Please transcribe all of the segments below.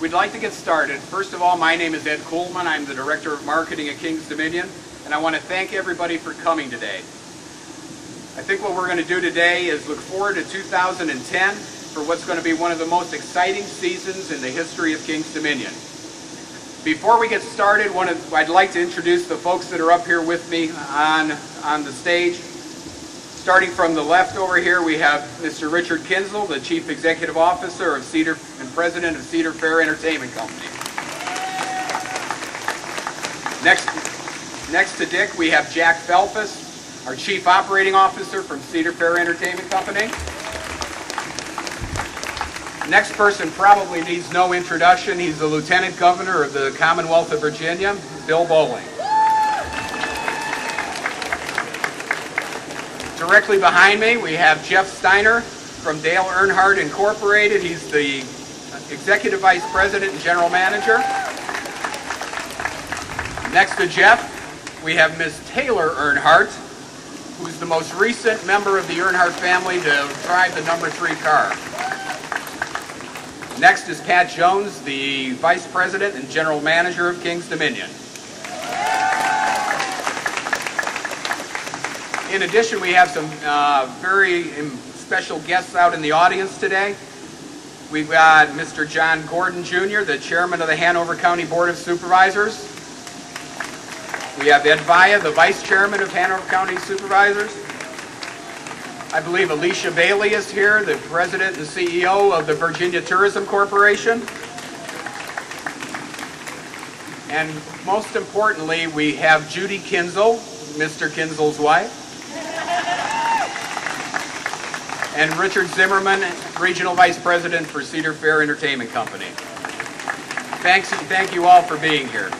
We'd like to get started. First of all, my name is Ed Coleman. I'm the Director of Marketing at King's Dominion, and I want to thank everybody for coming today. I think what we're going to do today is look forward to 2010 for what's going to be one of the most exciting seasons in the history of King's Dominion. Before we get started, I'd like to introduce the folks that are up here with me on the stage. Starting from the left over here, we have Mr. Richard Kinsel, the Chief Executive Officer of Cedar and President of Cedar Fair Entertainment Company. Next to Dick, we have Jack Felpus, our Chief Operating Officer from Cedar Fair Entertainment Company. Next person probably needs no introduction. He's the Lieutenant Governor of the Commonwealth of Virginia, Bill Bowling. Directly behind me, we have Jeff Steiner from Dale Earnhardt Incorporated. He's the Executive Vice President and General Manager. Next to Jeff, we have Ms. Taylor Earnhardt, who's the most recent member of the Earnhardt family to drive the number 3 car. Next is Pat Jones, the Vice President and General Manager of King's Dominion. In addition, we have some very special guests out in the audience today. We've got Mr. John Gordon Jr., the Chairman of the Hanover County Board of Supervisors. We have Ed Vaya, the Vice Chairman of Hanover County Supervisors. I believe Alicia Bailey is here, the President and CEO of the Virginia Tourism Corporation. And most importantly, we have Judy Kinsel, Mr. Kinsel's wife. And Richard Zimmerman, Regional Vice President for Cedar Fair Entertainment Company. Thank you all for being here.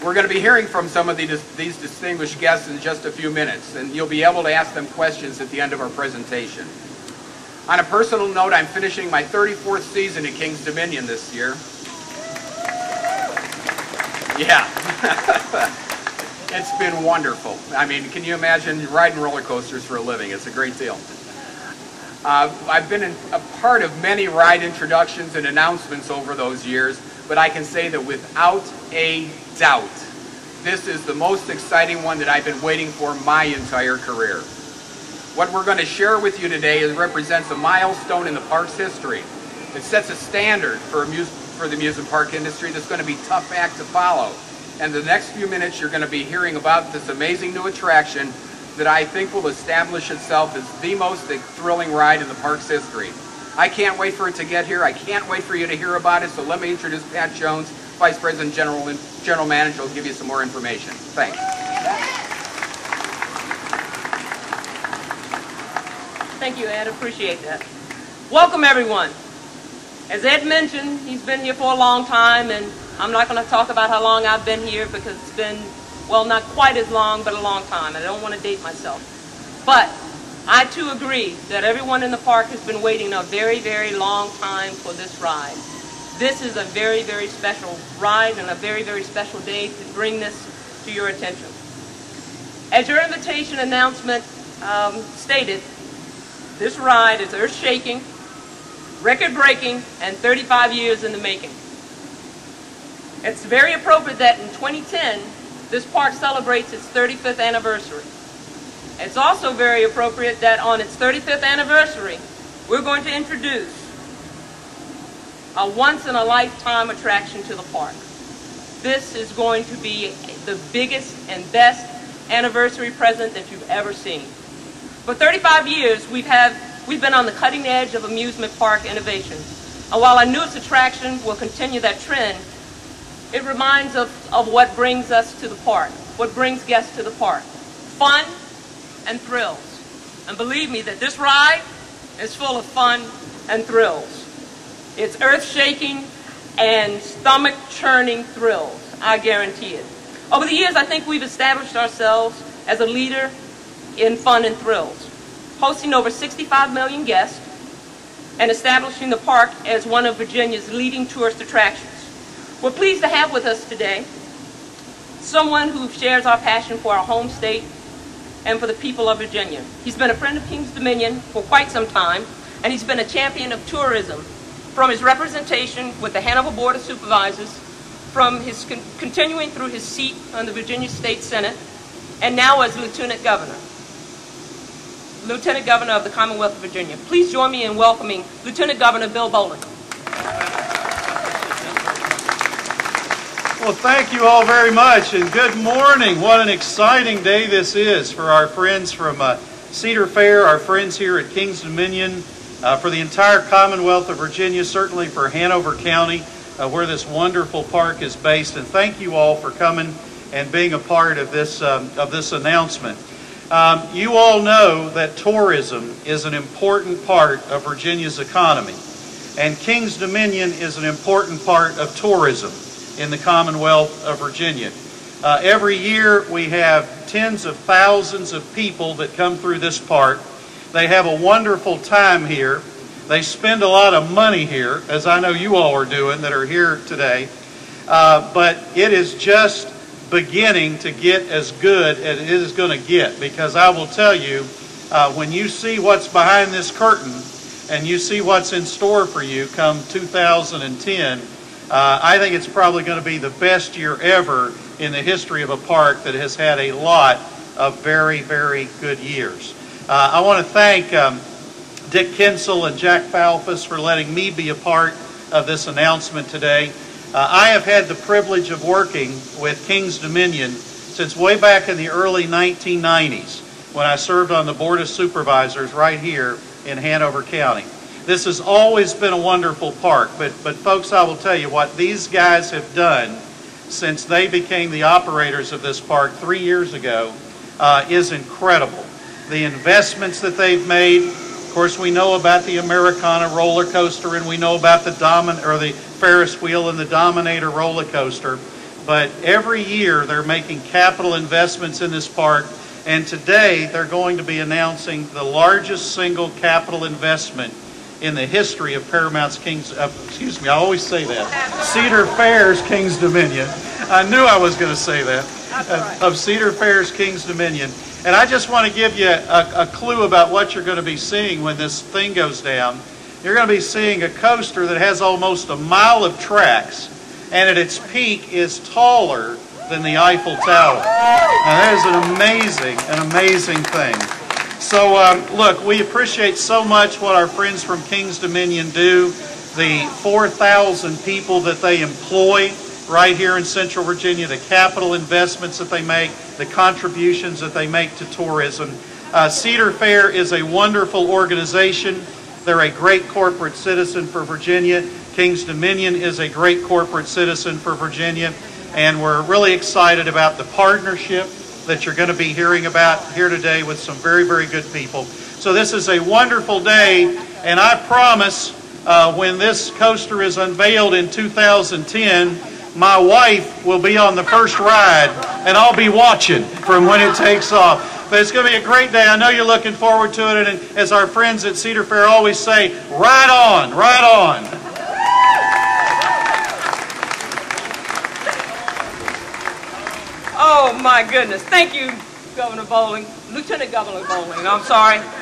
We're going to be hearing from some of these distinguished guests in just a few minutes, and you'll be able to ask them questions at the end of our presentation. On a personal note, I'm finishing my 34th season at King's Dominion this year. Yeah. It's been wonderful. I mean, can you imagine riding roller coasters for a living? It's a great deal. I've been a part of many ride introductions and announcements over those years, but I can say that without a doubt, this is the most exciting one that I've been waiting for my entire career. What we're going to share with you today represents a milestone in the park's history. It sets a standard for the amusement park industry that's going to be a tough act to follow. And the next few minutes you're going to be hearing about this amazing new attraction that I think will establish itself as the most thrilling ride in the park's history. I can't wait for it to get here. I can't wait for you to hear about it. So let me introduce Pat Jones, Vice President and General Manager, will give you some more information. Thanks. Thank you, Ed. Appreciate that. Welcome, everyone. As Ed mentioned, he's been here for a long time, and I'm not going to talk about how long I've been here because it's been, well, not quite as long, but a long time. I don't want to date myself. But I, too, agree that everyone in the park has been waiting a very, very long time for this ride. This is a very, very special ride and a very, very special day to bring this to your attention. As your invitation announcement stated, this ride is earth-shaking, record-breaking, and 35 years in the making. It's very appropriate that in 2010, this park celebrates its 35th anniversary. It's also very appropriate that on its 35th anniversary, we're going to introduce a once-in-a-lifetime attraction to the park. This is going to be the biggest and best anniversary present that you've ever seen. For 35 years, we've been on the cutting edge of amusement park innovation. And while our newest attraction will continue that trend, it reminds of what brings us to the park, what brings guests to the park. Fun and thrills. And believe me that this ride is full of fun and thrills. It's earth-shaking and stomach-churning thrills, I guarantee it. Over the years, I think we've established ourselves as a leader in fun and thrills, hosting over 65 million guests and establishing the park as one of Virginia's leading tourist attractions. We're pleased to have with us today someone who shares our passion for our home state and for the people of Virginia. He's been a friend of King's Dominion for quite some time, and he's been a champion of tourism from his representation with the Hanover Board of Supervisors, from his continuing through his seat on the Virginia State Senate, and now as Lieutenant Governor of the Commonwealth of Virginia. Please join me in welcoming Lieutenant Governor Bill Bolling. Well, thank you all very much, and good morning. What an exciting day this is for our friends from Cedar Fair, our friends here at King's Dominion, for the entire Commonwealth of Virginia, certainly for Hanover County, where this wonderful park is based. And thank you all for coming and being a part of this announcement. You all know that tourism is an important part of Virginia's economy, and King's Dominion is an important part of tourism in the Commonwealth of Virginia. Every year we have tens of thousands of people that come through this park. They have a wonderful time here. They spend a lot of money here, as I know you all are doing that are here today. But it is just beginning to get as good as it is going to get, because I will tell you, when you see what's behind this curtain and you see what's in store for you come 2010, I think it's probably going to be the best year ever in the history of a park that has had a lot of very, very good years. I want to thank Dick Kinsel and Jack Falfus for letting me be a part of this announcement today. I have had the privilege of working with King's Dominion since way back in the early 1990s when I served on the Board of Supervisors right here in Hanover County. This has always been a wonderful park, but folks, I will tell you what these guys have done since they became the operators of this park 3 years ago is incredible. The investments that they've made, of course we know about the Americana roller coaster, and we know about the Ferris wheel and the Dominator roller coaster, but every year they're making capital investments in this park, and today they're going to be announcing the largest single capital investment in the history of Paramount's I always say that, Cedar Fair's King's Dominion. I knew I was going to say that, of Cedar Fair's King's Dominion. And I just want to give you a clue about what you're going to be seeing when this thing goes down. You're going to be seeing a coaster that has almost a mile of tracks, and at its peak is taller than the Eiffel Tower. Now that is an amazing thing. So look, we appreciate so much what our friends from King's Dominion do, the 4,000 people that they employ right here in Central Virginia, the capital investments that they make, the contributions that they make to tourism. Cedar Fair is a wonderful organization. They're a great corporate citizen for Virginia. King's Dominion is a great corporate citizen for Virginia. And we're really excited about the partnership that you're going to be hearing about here today with some very, very good people. So this is a wonderful day, and I promise when this coaster is unveiled in 2010, my wife will be on the first ride, and I'll be watching from when it takes off. But it's going to be a great day. I know you're looking forward to it, and as our friends at Cedar Fair always say, right on, right on. Oh my goodness. Thank you, Governor Bolling. Lieutenant Governor Bolling, I'm sorry.